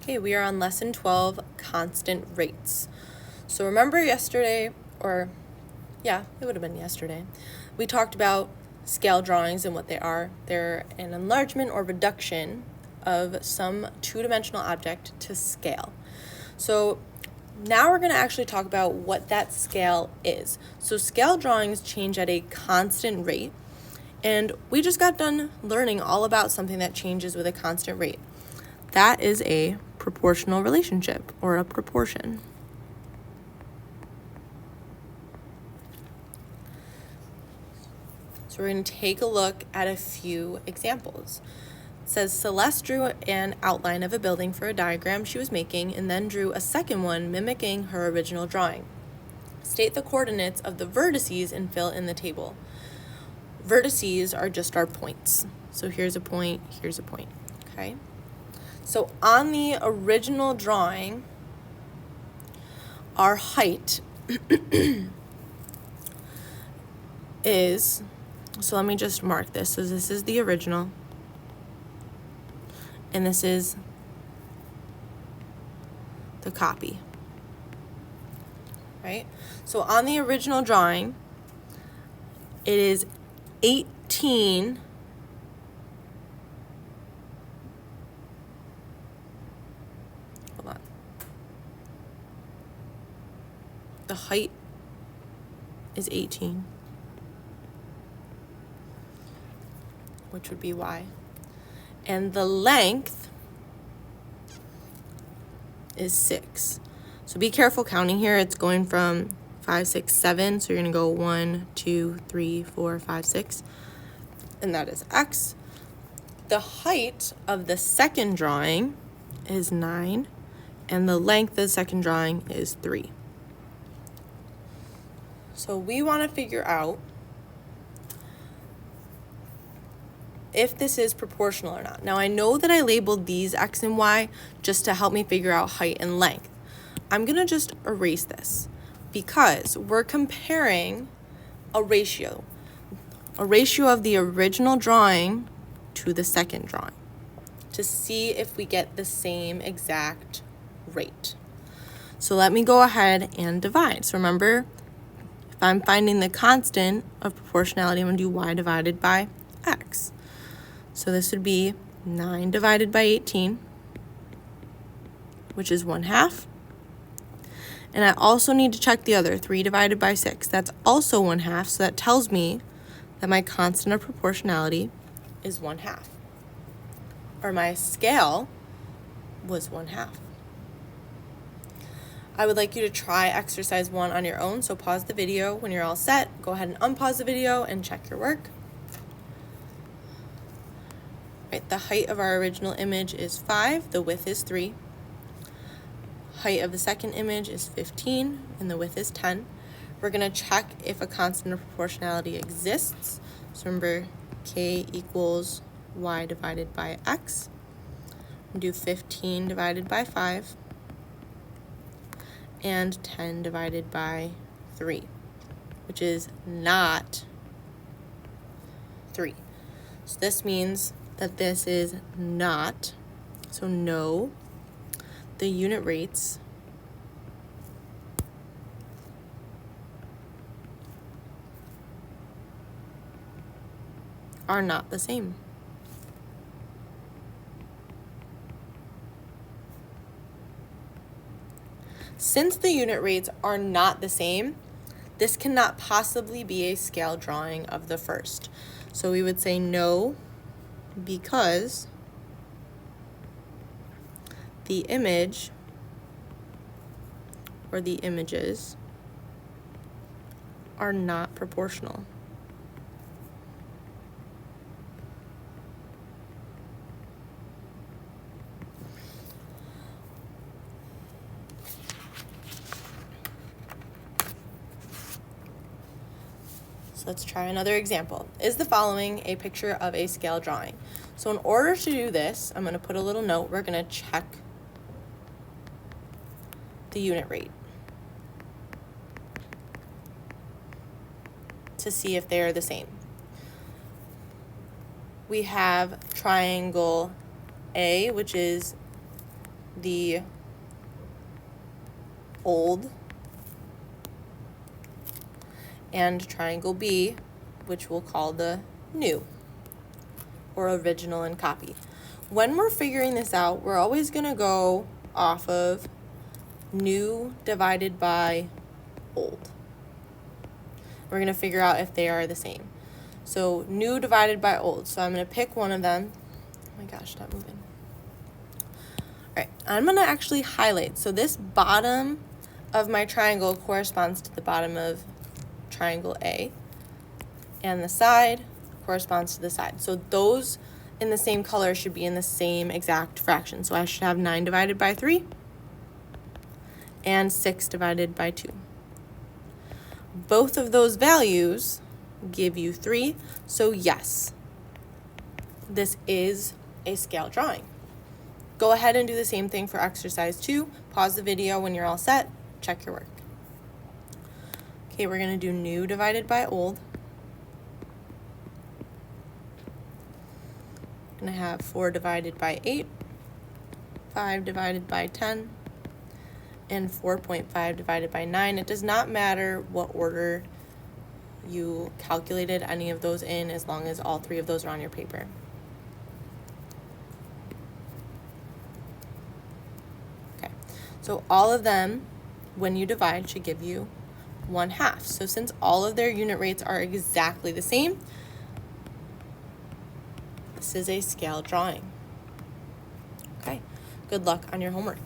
Okay, we are on lesson 12, constant rates. So remember yesterday, it would have been yesterday, we talked about scale drawings and what they are. They're an enlargement or reduction of some two-dimensional object to scale. So now we're going to actually talk about what that scale is. So scale drawings change at a constant rate, and we just got done learning all about something that changes with a constant rate. That is a proportional relationship, or a proportion. So we're going to take a look at a few examples. It says Celeste drew an outline of a building for a diagram she was making and then drew a second one mimicking her original drawing. State the coordinates of the vertices and fill in the table. Vertices are just our points. So here's a point, okay? So on the original drawing, our height is, so let me just mark this. So this is the original, and this is the copy, right? So on the original drawing, it is 18 The height is 18, which would be y. And the length is 6. So be careful counting here. It's going from 5, 6, 7. So you're going to go 1, 2, 3, 4, 5, 6. And that is x. The height of the second drawing is 9. And the length of the second drawing is 3. So we want to figure out if this is proportional or not. Now I know that I labeled these x and y just to help me figure out height and length. I'm going to just erase this because we're comparing a ratio of the original drawing to the second drawing to see if we get the same exact rate. So let me go ahead and divide. So remember, if I'm finding the constant of proportionality, I'm going to do y divided by x. So this would be 9 divided by 18, which is 1/2. And I also need to check the other, 3 divided by 6. That's also 1/2, so that tells me that my constant of proportionality is 1/2. Or my scale was 1/2. I would like you to try exercise 1 on your own, so pause the video. When you're all set, go ahead and unpause the video and check your work. Right, the height of our original image is 5, the width is 3. Height of the second image is 15, and the width is 10. We're going to check if a constant of proportionality exists. So remember, k equals y divided by x. We'll do 15 divided by 5. And 10 divided by 3, which is not 3. So this means that this is not, so no, the unit rates are not the same. Since the unit rates are not the same, this cannot possibly be a scale drawing of the first. So we would say no, because the image or the images are not proportional. Let's try another example. Is the following a picture of a scale drawing? So in order to do this, I'm going to put a little note. We're going to check the unit rate to see if they are the same. We have triangle A, which is the old, and triangle B, which we'll call the new, or original and copy. When we're figuring this out, we're always going to go off of new divided by old. We're going to figure out if they are the same. So new divided by old. So I'm going to pick one of them. Oh my gosh, stop moving. All right, I'm going to actually highlight. So this bottom of my triangle corresponds to the bottom of triangle A, and the side corresponds to the side. So those in the same color should be in the same exact fraction. So I should have 9 divided by 3 and 6 divided by 2. Both of those values give you 3, so yes, this is a scale drawing. Go ahead and do the same thing for exercise 2. Pause the video when you're all set, check your work. Okay, we're going to do new divided by old. I'm going to have 4 divided by 8, 5 divided by 10, and 4.5 divided by 9. It does not matter what order you calculated any of those in, as long as all 3 of those are on your paper. Okay, so all of them, when you divide, should give you 1/2. So since all of their unit rates are exactly the same, this is a scale drawing. Okay, good luck on your homework.